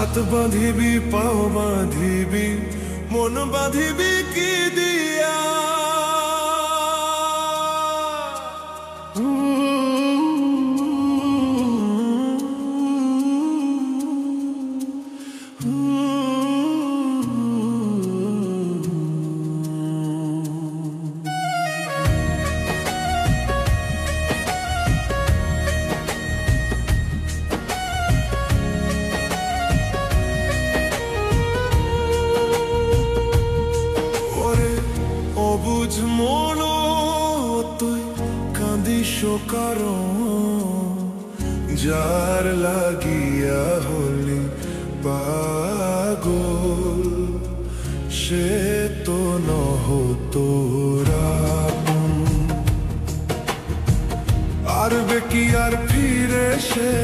হাত বাঁধিবি পাও বাঁধিবি মন বাঁধিবি কি দিয়া অবুঝ মন তুই কাঁদিস কারণ যার লাগিয়া হলি পাগল সে তো নহ তোরা আরবে কি আর ফিরে সে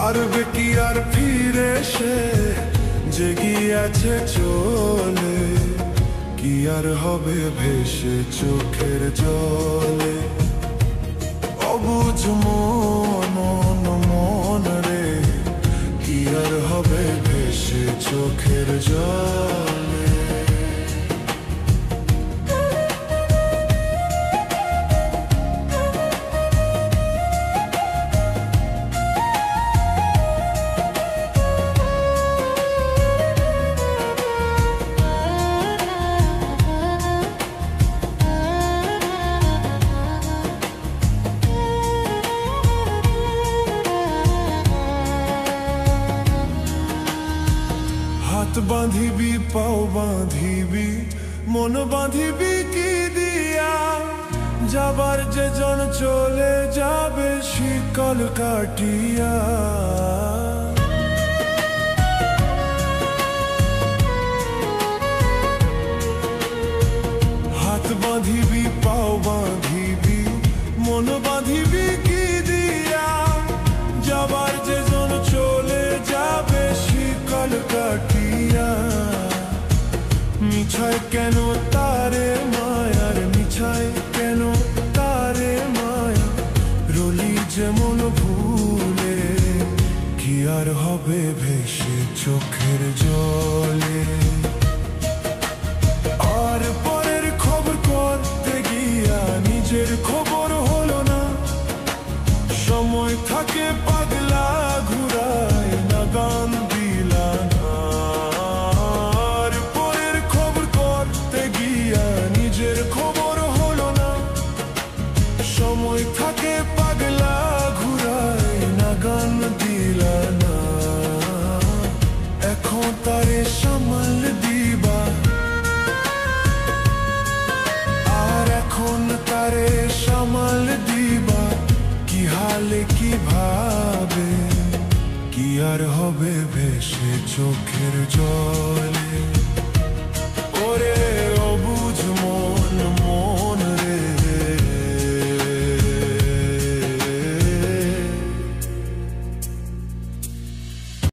আরবে কি আর ফিরে সে জেগিয়াছে চলে কি আর হবে ভেসে চোখের জলে অবুঝ মন মন রে কি আর হবে ভেসে চোখের জলে হাত বাঁধিবি পাও বাঁধিবি মন বাঁধিবি কি দিয়া যাবার যে জন চলে যাবে শিকল কাটিয়া হাত বাঁধিবি পাও বাঁধিবি মন বাঁধিবি কি দিয়া যাবার যে জন চলে যাবে শিকল কাটিয়া মিছায় কেন তারে মায়ার মিছায় কেন তারে মায়া রলি যেমন ভুলে কি আর হবে ভেসে চোখের জলে আর পরের খবর করতে গিয়া নিজের খবর হলো না সময় থাকে পাগলা ঘুরায় না গান দিলা না আর পরের খবর করতে গিয়া নিজের খবর হলো না সময় থাকে পাগলা ঘুরায় না গান দিলা না এখন তারে সামাল দিবা আর এখন তারে সামাল দিবা কি হালে কি ভাবে কি আর হবে ভেসে চোখের জলে ওরে